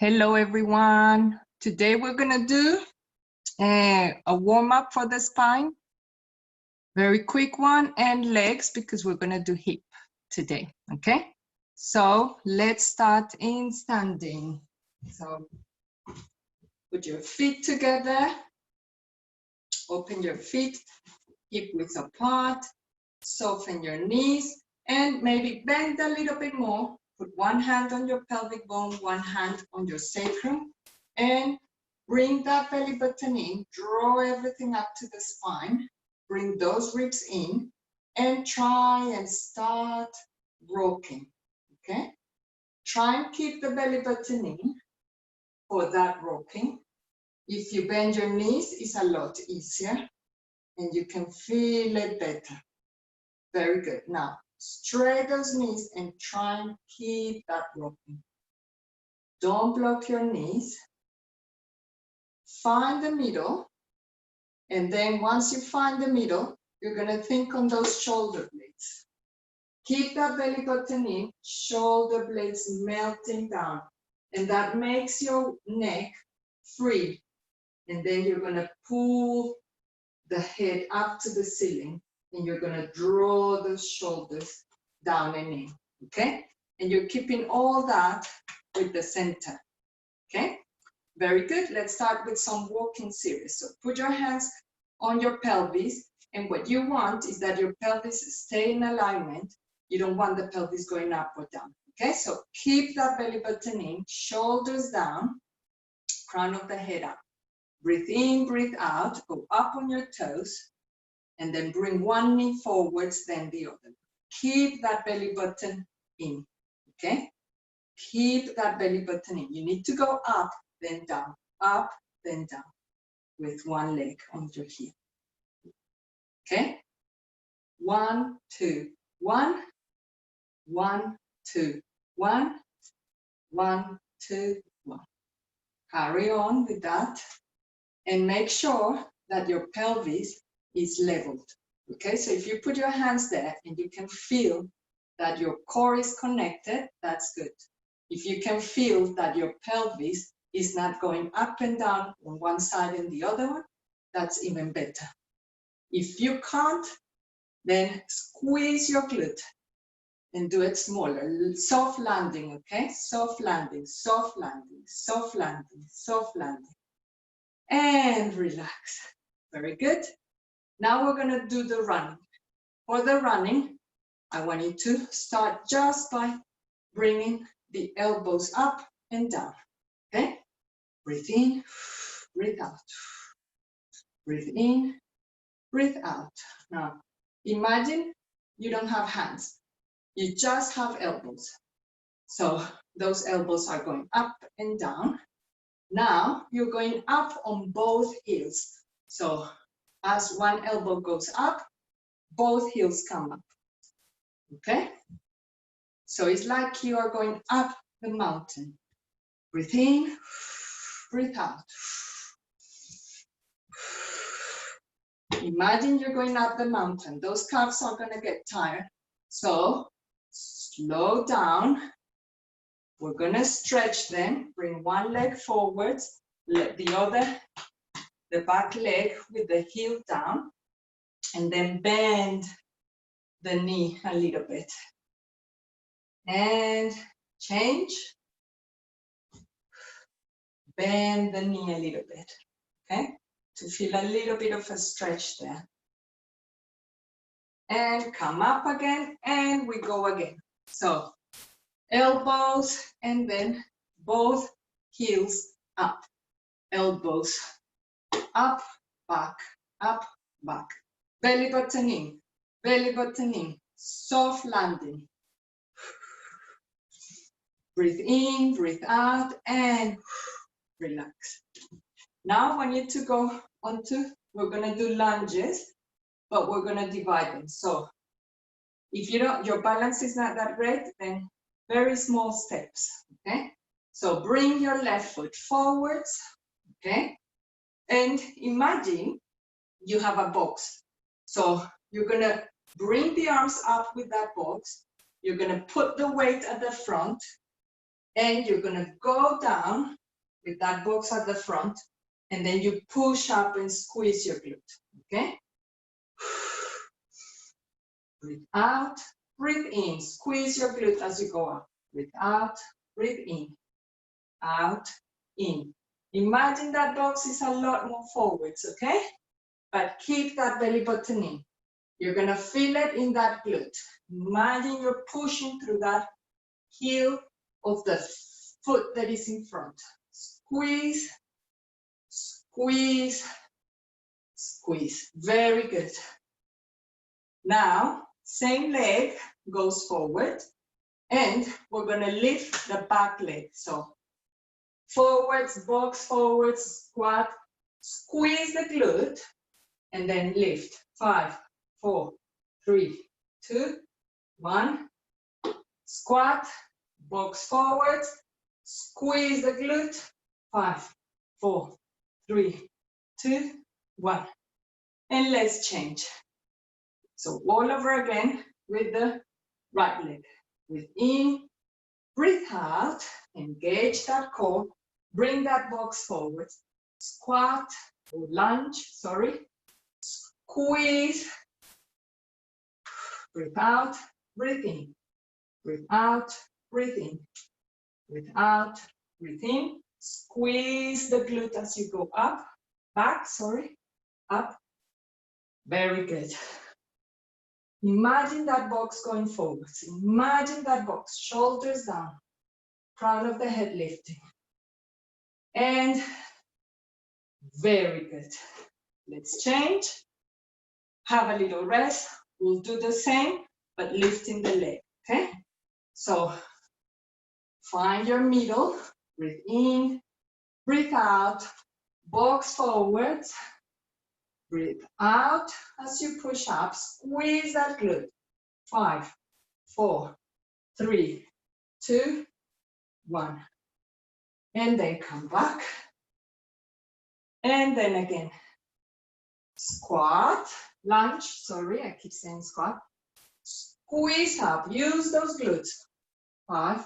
Hello everyone. Today we're gonna do a warm-up for the spine. Very quick one, and legs because we're gonna do hip today, okay? So let's start in standing. So put your feet together, open your feet, hip width apart, soften your knees, and maybe bend a little bit more. Put one hand on your pelvic bone, one hand on your sacrum, and bring that belly button in, draw everything up to the spine, bring those ribs in, and try and start rocking, okay? Try and keep the belly button in for that rocking. If you bend your knees, it's a lot easier, and you can feel it better. Very good. Now, straight those knees and try and keep that rocking. Don't block your knees. Find the middle, and then once you find the middle, you're gonna think on those shoulder blades. Keep that belly button in, shoulder blades melting down, and that makes your neck free. And then you're gonna pull the head up to the ceiling, and you're gonna draw those shoulders down and in, okay? And you're keeping all that with the center, okay? Very good. Let's start with some walking series. So put your hands on your pelvis, and what you want is that your pelvis stay in alignment. You don't want the pelvis going up or down, okay? So keep that belly button in, shoulders down, crown of the head up. Breathe in, breathe out, go up on your toes, and then bring one knee forwards, then the other. Keep that belly button in, okay? Keep that belly button in. You need to go up, then down, with one leg on your heel. Okay? 1, 2, 1, 1, 2, 1, 1, 2, 1. Carry on with that, and make sure that your pelvis is leveled. Okay, so if you put your hands there and you can feel that your core is connected, that's good. If you can feel that your pelvis is not going up and down on one side and the other one, that's even better. If you can't, then squeeze your glute and do it smaller. Soft landing, okay? Soft landing, soft landing, soft landing, soft landing. And relax. Very good. Now we're gonna do the running. For the running, I want you to start just by bringing the elbows up and down, okay? Breathe in, breathe out. Breathe in, breathe out. Now, imagine you don't have hands. You just have elbows. So those elbows are going up and down. Now you're going up on both heels. So as one elbow goes up, both heels come up, okay? So it's like you are going up the mountain. Breathe in, breathe out. Imagine you're going up the mountain. Those calves are gonna get tired. So slow down. We're gonna stretch them. Bring one leg forwards, let the other, the back leg with the heel down, and then bend the knee a little bit. And change. Bend the knee a little bit, okay? To feel a little bit of a stretch there. And come up again, and we go again. So elbows, and then both heels up. Elbows up, back, back. Belly button in, soft landing. Breathe in, breathe out, and relax. Now I want you to go onto, we're gonna do lunges, but we're gonna divide them. So if you don't, your balance is not that great, then very small steps, okay? So bring your left foot forwards, okay? And imagine you have a box. So you're gonna bring the arms up with that box. You're gonna put the weight at the front. And you're going to go down with that box at the front, and then you push up and squeeze your glute, okay? Breathe out, breathe in, squeeze your glute as you go up. Breathe out, breathe in, out, in. Imagine that box is a lot more forwards, okay? But keep that belly button in. You're gonna feel it in that glute. Imagine you're pushing through that heel of the foot that is in front. Squeeze, squeeze, squeeze. Very good. Now, same leg goes forward, and we're gonna lift the back leg. So forwards, box forwards, squat, squeeze the glute, and then lift. 5, 4, 3, 2, 1. Squat, box forwards, squeeze the glute. 5, 4, 3, 2, 1. And let's change. So all over again with the right leg. Breathe in, breathe out, engage that core, bring that box forward, squat or lunge, sorry, squeeze, breathe out, breathe in, breathe out, breathe in, breathe out, breathe in, squeeze the glute as you go up, back, sorry, up, very good. Imagine that box going forwards. Imagine that box, shoulders down, crown of the head lifting. And very good. Let's change. Have a little rest. We'll do the same, but lifting the leg, okay? So find your middle, breathe in, breathe out, box forwards, breathe out as you push up, squeeze that glute. 5, 4, 3, 2, 1. And then come back. And then again. Squat, lunge, sorry, I keep saying squat. Squeeze up, use those glutes. 5,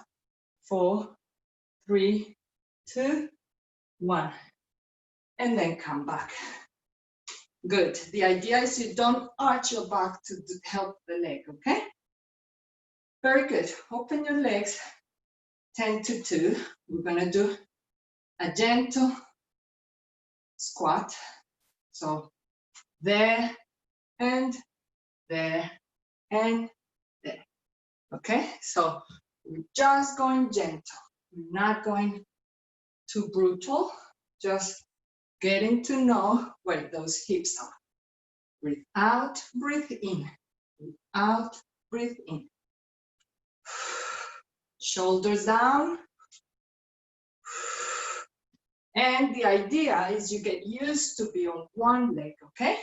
4, 3, 2, 1. And then come back. Good. The idea is you don't arch your back to help the leg, okay? Very good. Open your legs, 10 to 2. We're gonna do a gentle squat. So there and there and there. Okay, so we're just going gentle. We're not going too brutal, just getting to know where those hips are. Breathe out, breathe in. Breathe out, breathe in. Shoulders down. And the idea is you get used to be on one leg, okay?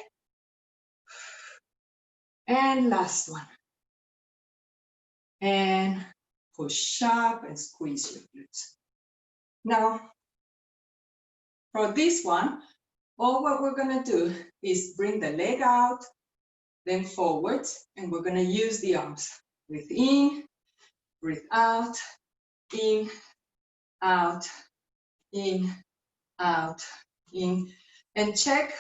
And last one. And push up and squeeze your glutes. Now, for this one, all what we're gonna do is bring the leg out, then forwards, and we're gonna use the arms. Breathe in, breathe out, in, out, in, out, in, and check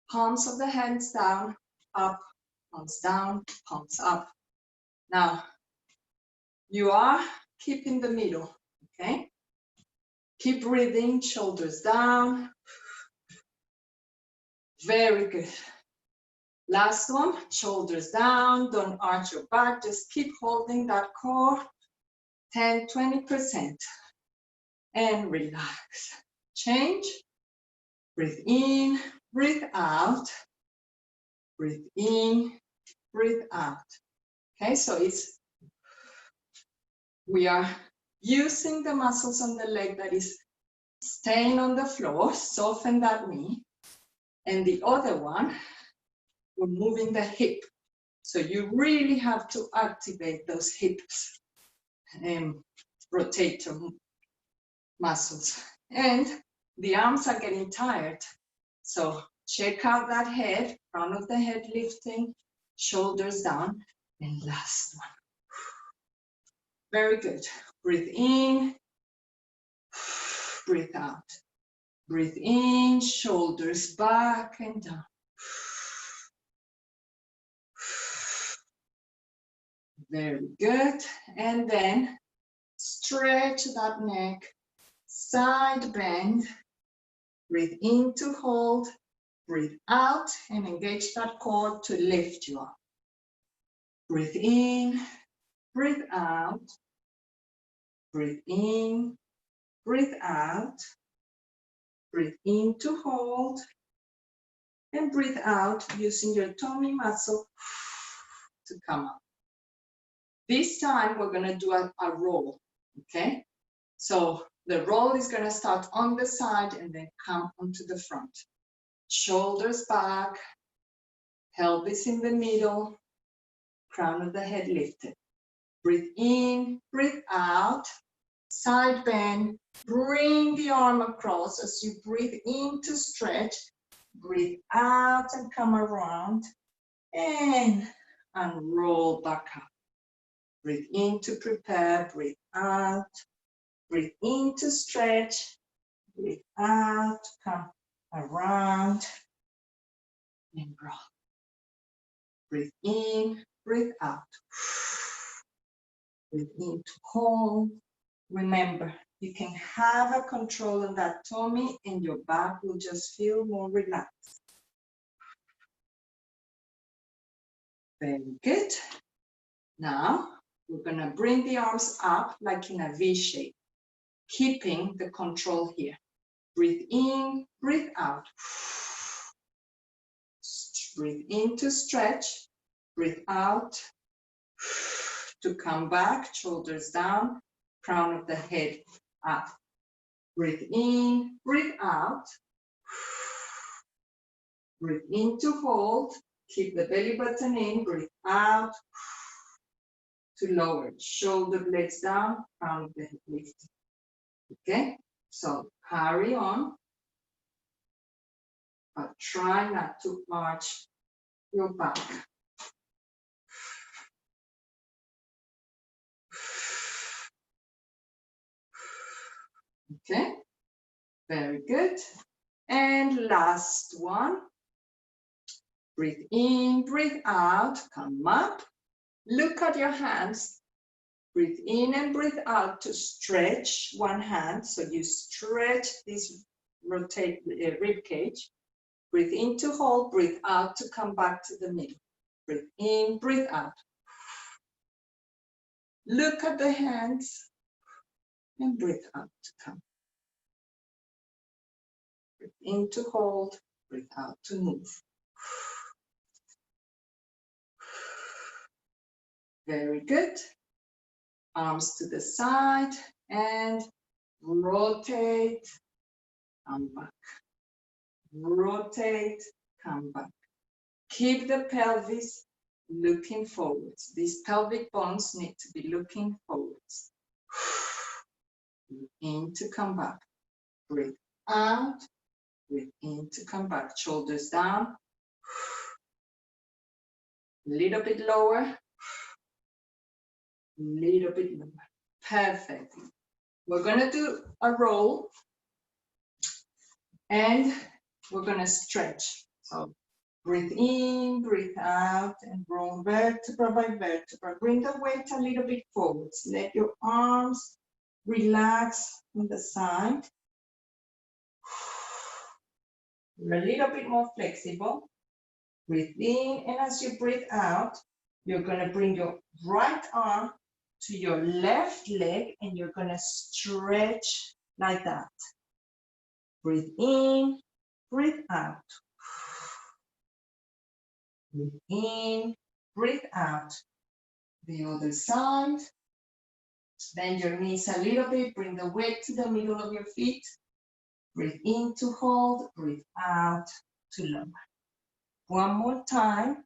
palms of the hands down, up, palms down, palms up. Now, you are keeping the middle, okay? Keep breathing, shoulders down. Very good. Last one, shoulders down, don't arch your back, just keep holding that core, 10, 20%. And relax. Change, breathe in, breathe out, breathe in, breathe out. Okay, so we are using the muscles on the leg that is staying on the floor, soften that knee. And the other one, we're moving the hip. So you really have to activate those hips and rotator muscles. And the arms are getting tired. So check out that head, front of the head lifting, shoulders down, and last one. Very good. Breathe in, breathe out. Breathe in, shoulders back and down. Very good. And then stretch that neck, side bend. Breathe in to hold, breathe out and engage that core to lift you up. Breathe in, breathe out, breathe in, breathe out, breathe in to hold, and breathe out using your tummy muscle to come up. This time we're going to do a roll, okay? So the roll is going to start on the side and then come onto the front. Shoulders back, pelvis in the middle, crown of the head lifted. Breathe in, breathe out, side bend, bring the arm across as you breathe in to stretch, breathe out and come around, and roll back up. Breathe in to prepare, breathe out, breathe in to stretch, breathe out, come around, and roll. Breathe in, breathe out. Breathe in to hold. Remember, you can have a control on that tummy and your back will just feel more relaxed. Very good. Now, we're going to bring the arms up like in a V shape, keeping the control here. Breathe in, breathe out. Breathe in to stretch, breathe out to come back, shoulders down, crown of the head up. Breathe in, breathe out. Breathe in to hold, keep the belly button in, breathe out to lower, shoulder blades down, crown of the head lifted. Okay, so carry on, but try not to arch your back. Okay, very good. And last one. Breathe in, breathe out, come up. Look at your hands. Breathe in and breathe out to stretch one hand. So you stretch this rotate rib cage. Breathe in to hold, breathe out to come back to the middle. Breathe in, breathe out. Look at the hands and breathe out to come. Breathe in to hold, breathe out to move. Very good. Arms to the side and rotate, come back. Rotate, come back. Keep the pelvis looking forwards. These pelvic bones need to be looking forwards. Breathe in to come back. Breathe out. Breathe in to come back. Shoulders down. A little bit lower. Little bit lower. Perfect. We're going to do a roll and we're going to stretch. So breathe in, breathe out, and roll vertebra by vertebra. Bring the weight a little bit forwards. Let your arms relax on the side. You're a little bit more flexible. Breathe in, and as you breathe out, you're going to bring your right arm to your left leg, and you're going to stretch like that. Breathe in, breathe out. Breathe in, breathe out. The other side. Bend your knees a little bit, bring the weight to the middle of your feet. Breathe in to hold, breathe out to lower. One more time.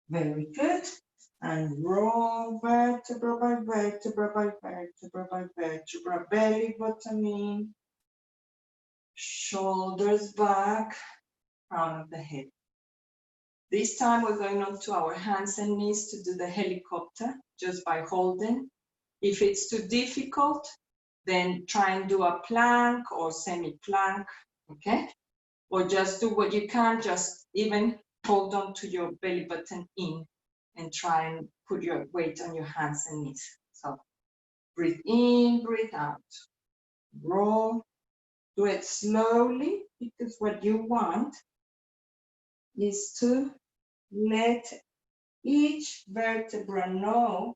Very good. And roll vertebra by vertebra by vertebra by vertebra. Belly button in. Shoulders back. Crown of the head. This time we're going on to our hands and knees to do the helicopter just by holding. If it's too difficult, then try and do a plank or semi-plank, okay? Or just do what you can, just even hold on to your belly button in and try and put your weight on your hands and knees. So breathe in, breathe out. Roll. Do it slowly because what you want is to let each vertebra know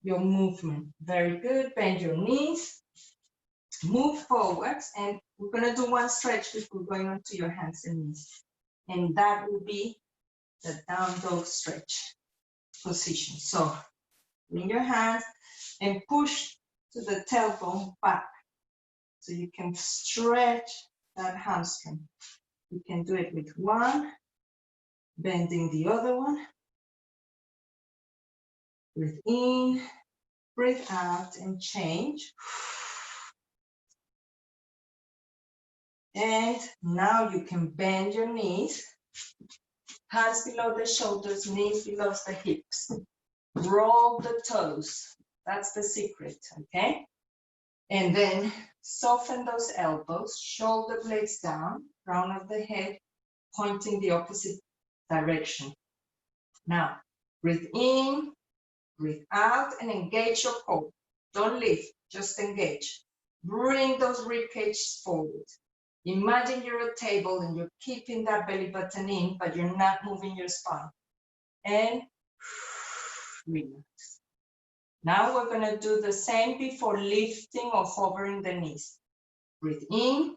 your movement. Very good. Bend your knees. Move forwards. And we're going to do one stretch before going on to your hands and knees. And that will be the down dog stretch position. So bring your hands and push to the tailbone back so you can stretch that hamstring. You can do it with one, bending the other one. Breathe in, breathe out, and change. And now you can bend your knees, hands below the shoulders, knees below the hips. Roll the toes. That's the secret, okay? And then soften those elbows, shoulder blades down, crown of the head, pointing the opposite direction. Now, breathe in, breathe out, and engage your core. Don't lift, just engage. Bring those rib cages forward. Imagine you're at a table and you're keeping that belly button in, but you're not moving your spine. And relax. Now we're going to do the same before lifting or hovering the knees. Breathe in,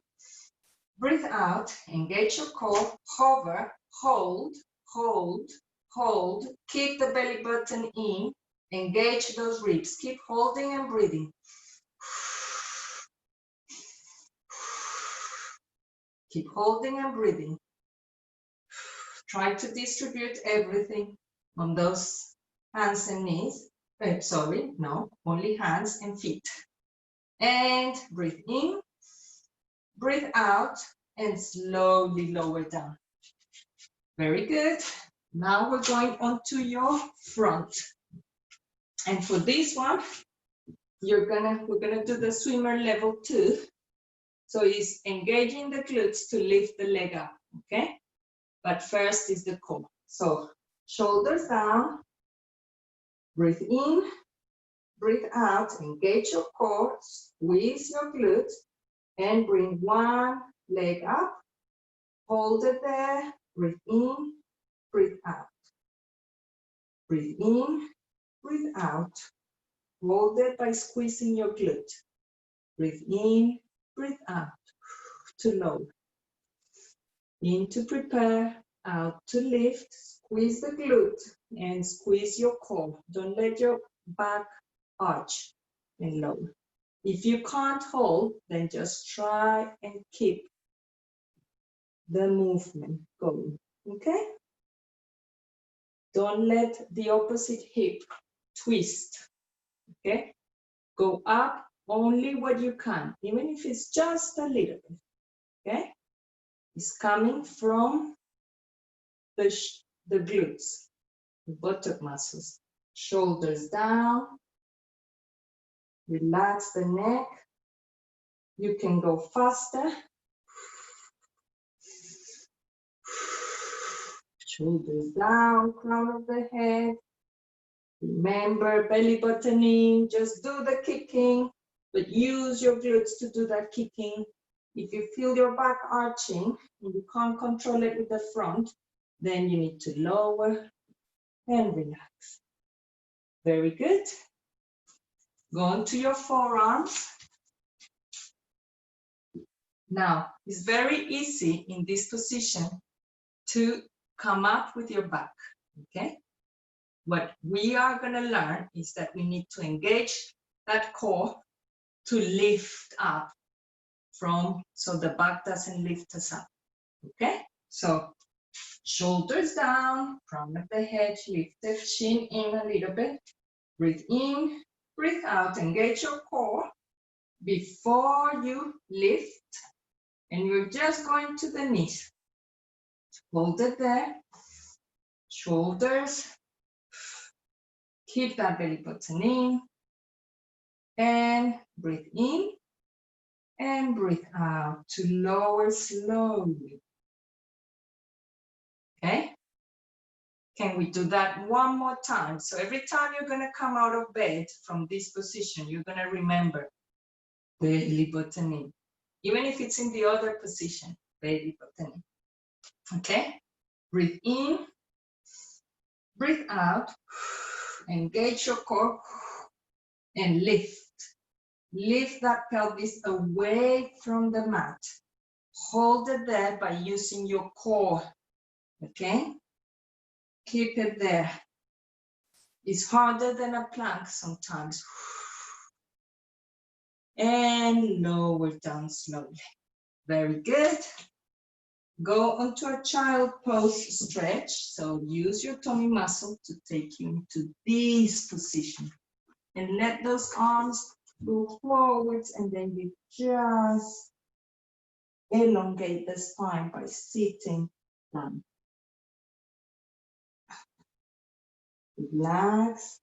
breathe out, engage your core, hover, hold, hold, hold. Keep the belly button in, engage those ribs. Keep holding and breathing. Keep holding and breathing. Try to distribute everything on those hands and knees. Only hands and feet. And breathe in, breathe out, and slowly lower down. Very good. Now we're going onto your front. And for this one, we're gonna do the swimmer level 2. So it's engaging the glutes to lift the leg up, okay? But first is the core. So shoulders down, breathe in, breathe out, engage your core, squeeze your glutes, and bring one leg up. Hold it there, breathe in, breathe out. Breathe in, breathe out. Hold it by squeezing your glute. Breathe in, breathe out to lower. In to prepare, out to lift. Squeeze the glute and squeeze your core. Don't let your back arch and lower. If you can't hold, then just try and keep the movement going, okay? Don't let the opposite hip twist, okay? Go up only what you can, even if it's just a little bit, okay? It's coming from the glutes, the buttock muscles. Shoulders down, relax the neck. You can go faster. Shoulders down, crown of the head. Remember, belly button in, just do the kicking, but use your glutes to do that kicking. If you feel your back arching and you can't control it with the front, then you need to lower and relax. Very good. Go on to your forearms. Now, it's very easy in this position to come up with your back, okay? What we are going to learn is that we need to engage that core to lift up so the back doesn't lift us up, okay? So shoulders down, crown of the head, lift the chin in a little bit. Breathe in, breathe out, engage your core before you lift. And you're just going to the knees. Hold it there. shoulders. Keep that belly button in. And breathe in. And breathe out to lower slowly. Okay? Can we do that one more time? So every time you're going to come out of bed from this position, you're going to remember belly button in. Even if it's in the other position, belly button in. Okay? Breathe in. Breathe out. Engage your core. And lift. Lift that pelvis away from the mat. Hold it there by using your core. Okay? Keep it there. It's harder than a plank sometimes. And lower down slowly. Very good. Go onto a child pose stretch. So use your tummy muscle to take you into this position. And let those arms go forwards, and then you just elongate the spine by sitting down. Relax.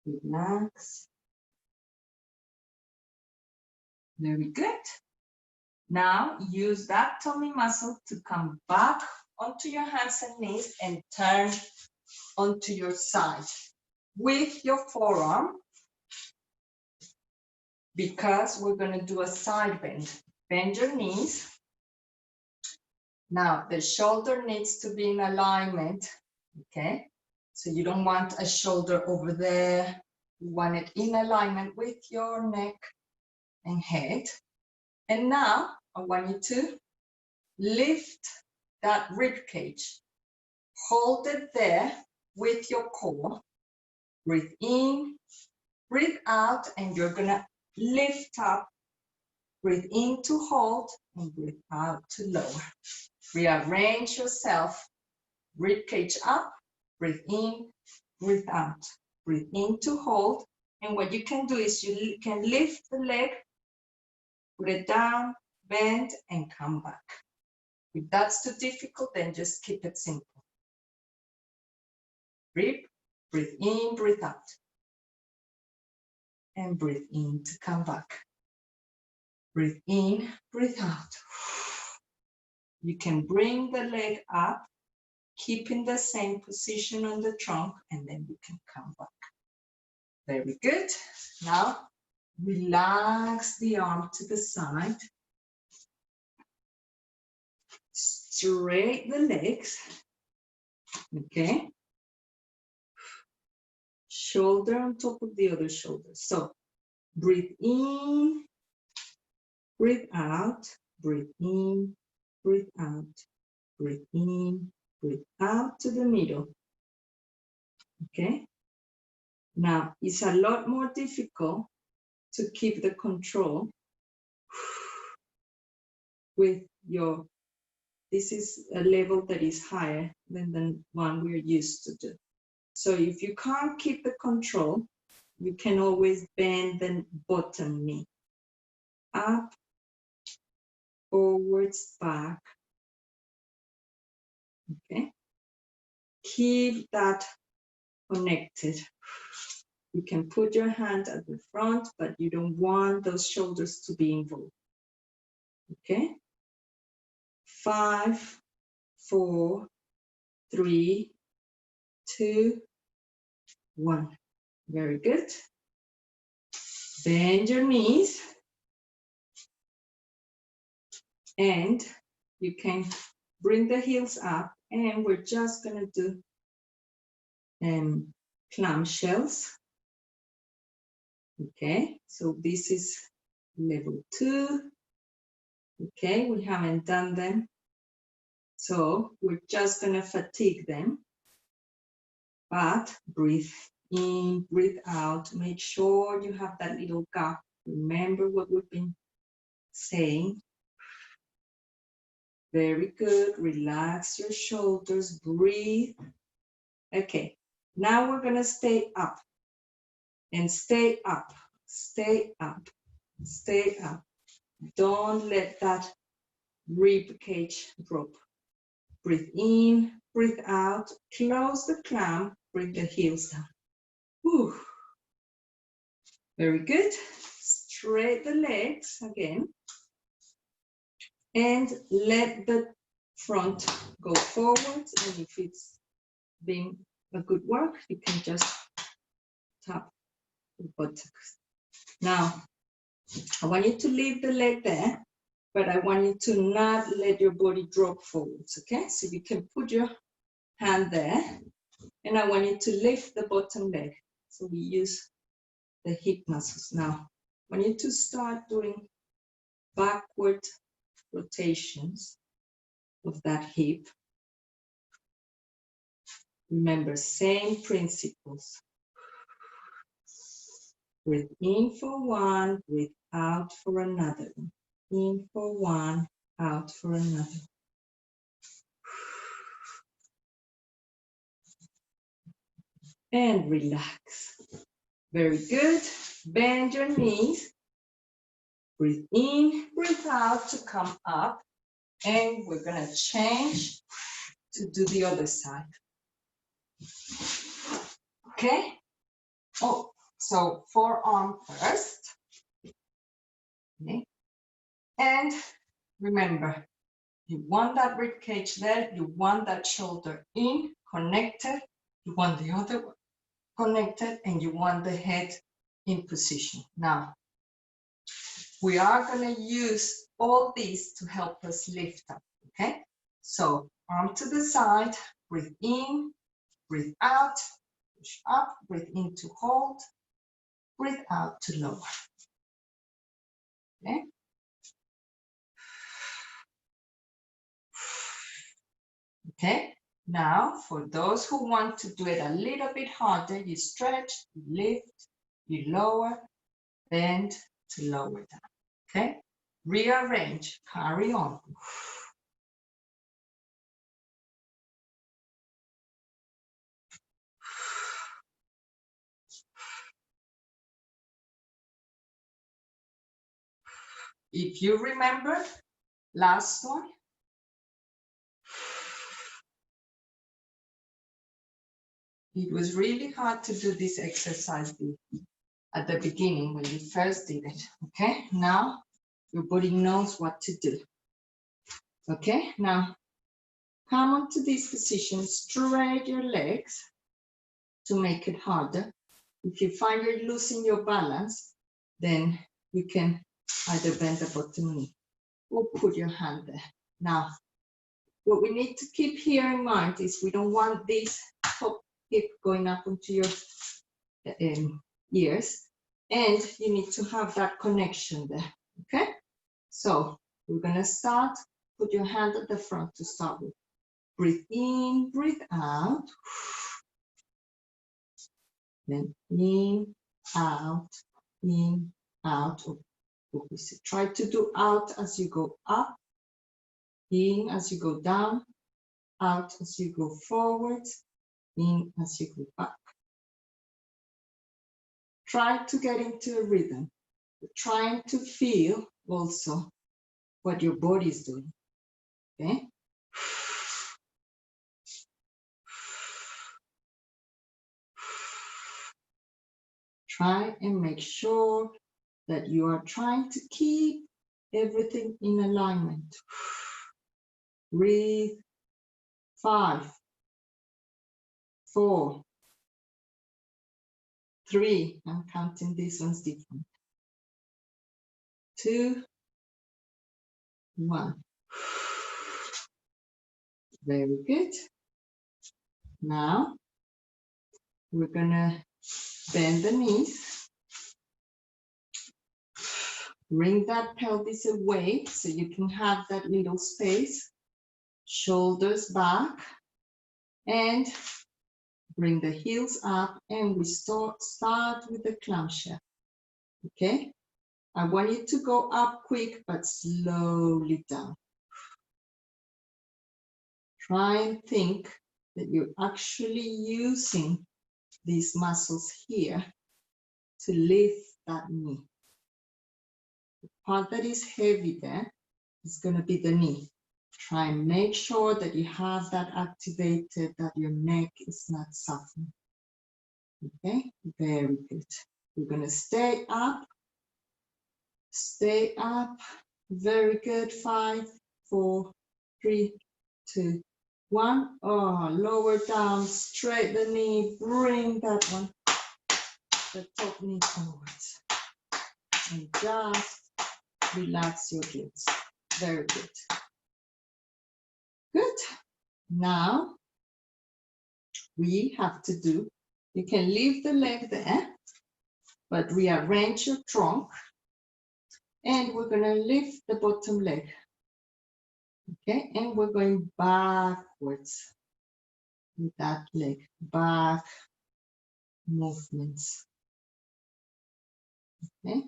Relax. Very good. Now use that tummy muscle to come back onto your hands and knees and turn onto your side with your forearm, because we're going to do a side bend. Bend your knees. Now the shoulder needs to be in alignment. Okay, so you don't want a shoulder over there. You want it in alignment with your neck and head. And now I want you to lift that rib cage. Hold it there with your core. Breathe in, breathe out, and you're gonna lift up. Breathe in to hold and breathe out to lower. Rearrange yourself. Rib cage up, breathe in, breathe out. Breathe in to hold. And what you can do is you can lift the leg, put it down, bend, and come back. If that's too difficult, then just keep it simple. Breathe in, breathe out. And breathe in to come back. Breathe in, breathe out. You can bring the leg up, keeping the same position on the trunk, and then you can come back. Very good. Now, relax the arm to the side. Straight the legs. Okay. Shoulder on top of the other shoulder. So, breathe in, breathe out, breathe in, breathe out, breathe in, breathe out to the middle. Okay. Now, it's a lot more difficult to keep the control with your, this is a level that is higher than the one we're used to do. So if you can't keep the control, you can always bend the bottom knee. Up, forwards, back. Okay. Keep that connected. You can put your hand at the front, but you don't want those shoulders to be involved. Okay. 5, 4, 3, 2, 1. Very good. Bend your knees. And you can bring the heels up, and we're just going to do clamshells. Okay, so this is level 2. Okay, we haven't done them. So we're just going to fatigue them. But breathe in, breathe out. Make sure you have that little gap. Remember what we've been saying. Very good. Relax your shoulders. Breathe. Okay. Now we're going to stay up. And stay up. Stay up. Stay up. Don't let that rib cage drop. Breathe in, breathe out, close the clamp, bring the heels down. Whew. Very good. Straight the legs again. And let the front go forwards. And if it's been a good work, you can just tap the buttocks. Now, I want you to leave the leg there, but I want you to not let your body drop forwards, okay? So you can put your hand there, and I want you to lift the bottom leg. So we use the hip muscles. Now, I want you to start doing backward rotations of that hip. Remember, same principles. Breathe in for one, breathe out for another. In for one, out for another. And relax. Very good. Bend your knees. Breathe in, breathe out to come up. And we're going to change to do the other side. Okay? Oh, so forearm first. Okay. And remember, you want that rib cage there, you want that shoulder in, connected, you want the other one connected, and you want the head in position. Now, we are going to use all these to help us lift up, okay? So, arm to the side, breathe in, breathe out, push up, breathe in to hold, breathe out to lower, okay? Okay, now for those who want to do it a little bit harder, you stretch, you lift, you lower, bend to lower down. Okay, rearrange, carry on. If you remember, last one. It was really hard to do this exercise at the beginning when you first did it, okay? Now, your body knows what to do. Okay, now, come onto this position, straight your legs to make it harder. If you find you're losing your balance, then you can either bend the bottom knee or put your hand there. Now, what we need to keep here in mind is we don't want this top hip going up onto your ears, and you need to have that connection there, okay? So we're gonna start, put your hand at the front to start with. Breathe in, breathe out. Then in, out, opposite. Try to do out as you go up, in as you go down, out as you go forward, in as you go back. Try to get into a rhythm, trying to feel also what your body is doing, okay? Try and make sure that you are trying to keep everything in alignment. Breathe. 5, 4, 3, I'm counting these ones different. 2, 1. Very good. Now we're gonna bend the knees. Bring that pelvis away so you can have that little space. Shoulders back and bring the heels up, and we start with the clamshell. Okay? I want you to go up quick but slowly down. Try and think that you're actually using these muscles here to lift that knee. The part that is heavy there is going to be the knee. Try and make sure that you have that activated, that your neck is not suffering. Okay, very good. We're going to stay up. Stay up. Very good. 5, 4, 3, 2, 1. Oh, lower down, straight the knee, bring that one, the top knee forwards. And just relax your glutes. Very good. Good. Now we have to do, you can leave the leg there, but rearrange your trunk. And we're going to lift the bottom leg. Okay, and we're going backwards with that leg. Back movements. Okay.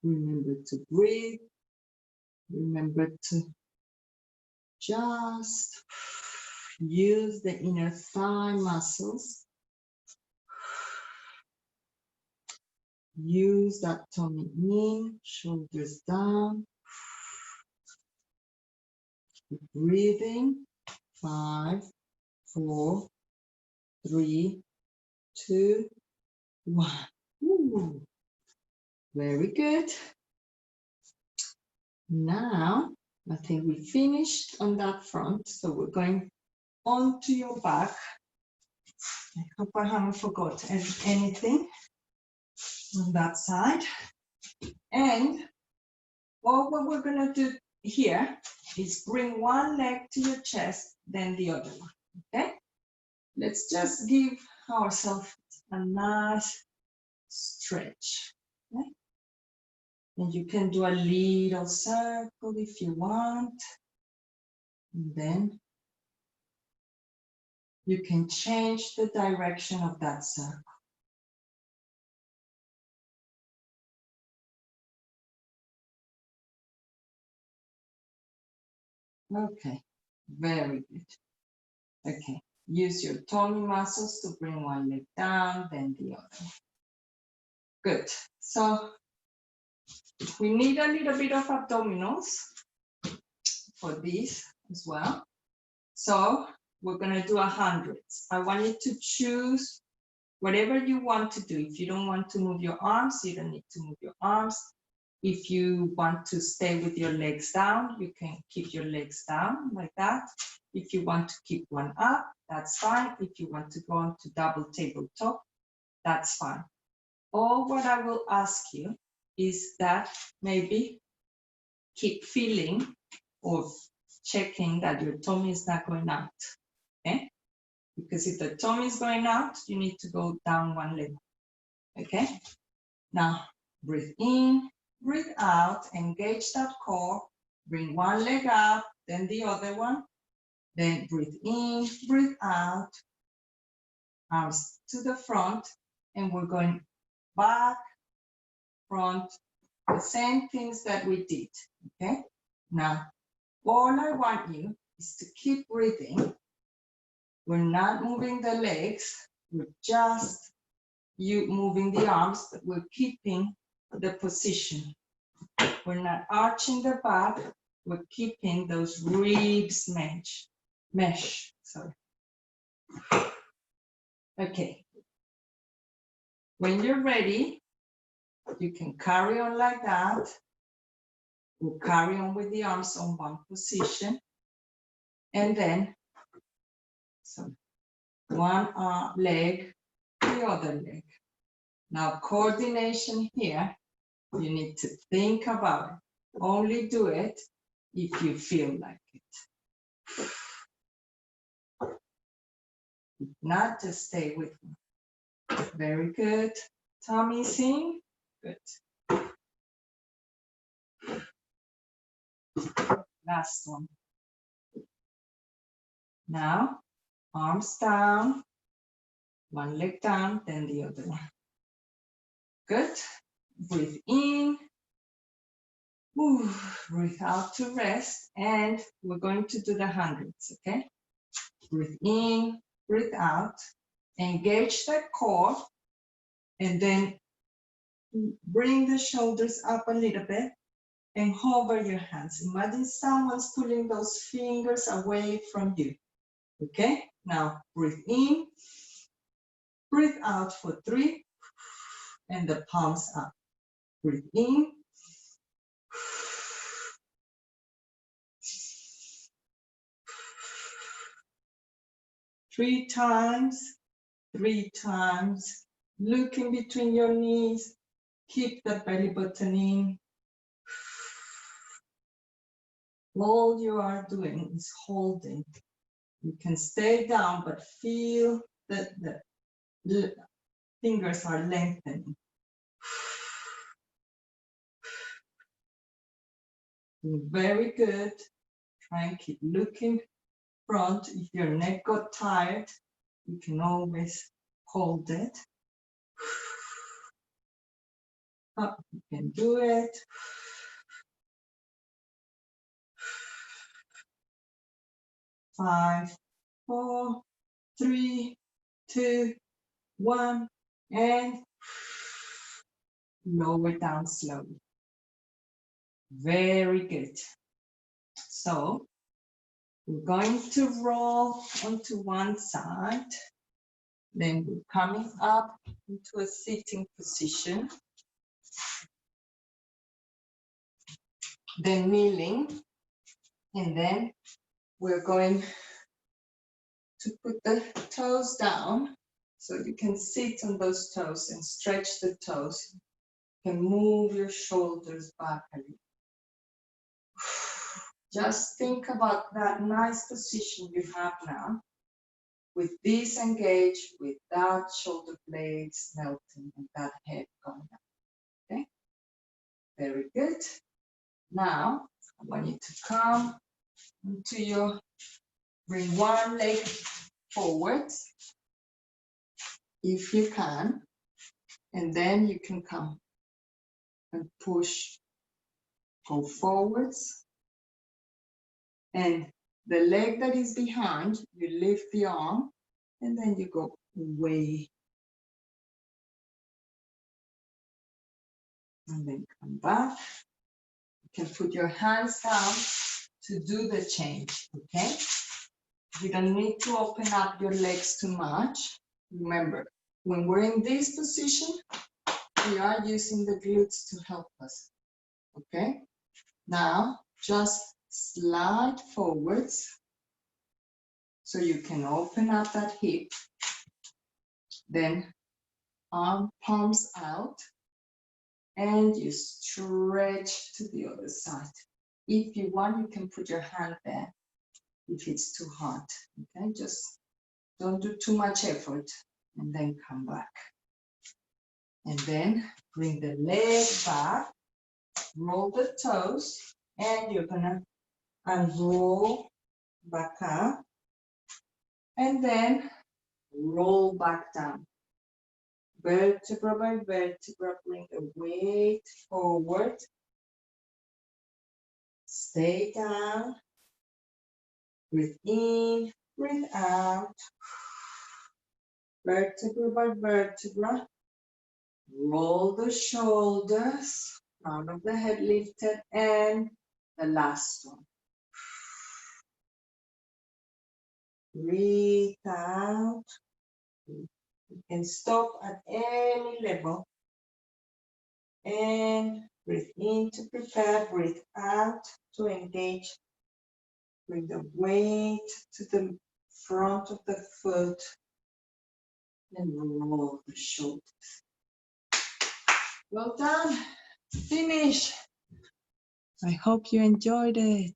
Remember to breathe. Remember to just use the inner thigh muscles. Use that tummy in, shoulders down. Keep breathing. 5, 4, 3, 2, 1. Ooh. Very good. Now, I think we finished on that front, so we're going onto your back. I hope I haven't forgotten anything on that side. And all what we're going to do here is bring one leg to your chest, then the other one. Okay? Let's just give ourselves a nice stretch. Okay? And you can do a little circle if you want. And then you can change the direction of that circle. Okay, very good. Okay, use your tummy muscles to bring one leg down, then the other. Good. So we need a little bit of abdominals for this as well. So we're going to do 100s. I want you to choose whatever you want to do. If you don't want to move your arms, you don't need to move your arms. If you want to stay with your legs down, you can keep your legs down like that. If you want to keep one up, that's fine. If you want to go on to double tabletop, that's fine. All what I will ask you is that maybe keep feeling or checking that your tummy is not going out, okay? Because if the tummy is going out, you need to go down one leg, okay? Now, breathe in, breathe out, engage that core, bring one leg up, then the other one, then breathe in, breathe out, arms to the front, and we're going back, front, the same things that we did, okay? Now, all I want you is to keep breathing. We're not moving the legs, we're just moving the arms, but we're keeping the position. We're not arching the back, we're keeping those ribs mesh. Sorry. Okay. When you're ready, you can carry on like that. We'll carry on with the arms on one position. And then, so one leg, the other leg. Now, coordination here, you need to think about it. Only do it if you feel like it. Not just stay with me. Very good. Tummy's in. Good. Last one. Now, arms down, one leg down, then the other one. Good. Breathe in. Ooh, breathe out to rest. And we're going to do the 100s, okay? Breathe in, breathe out. Engage the core. And then bring the shoulders up a little bit. and hover your hands. Imagine someone's pulling those fingers away from you. Okay, now breathe in, breathe out for 3, and the palms up. Breathe in, 3 times, 3 times. Look in between your knees, keep the belly button in. All you are doing is holding. You can stay down, but feel that the fingers are lengthening. Very good. Try and keep looking front. If your neck got tired, you can always hold it. Up, you can do it. 5, 4, 3, 2, 1, and lower down slowly. Very good. So we're going to roll onto one side. Then we're coming up into a sitting position. Then kneeling. And then we're going to put the toes down so you can sit on those toes and stretch the toes. You can move your shoulders back a little. Just think about that nice position you have now, with this engaged, with that shoulder blades melting and that head going up. Okay? Very good. Now, I want you to come into your, bring one leg forward, if you can, and then you can come and push, go forwards, and the leg that is behind, you lift the arm, and then you go away. And then come back. You can put your hands down to do the change, okay? You don't need to open up your legs too much. Remember, when we're in this position, we are using the glutes to help us, okay? Now, just slide forwards so you can open up that hip. Then arm palms out and you stretch to the other side. If you want, you can put your hand there if it's too hard, okay? Just don't do too much effort and then come back. And then bring the leg back, roll the toes, and you're gonna unroll back up, and then roll back down. Vertebra by vertebra, bring the weight forward. Stay down. Breathe in, breathe out. Vertebra by vertebra. Roll the shoulders, crown of the head lifted, and the last one. Breathe out. You can stop at any level. And breathe in to prepare, breathe out to engage. Bring the weight to the front of the foot and roll the shoulders. Well done. Finish. I hope you enjoyed it.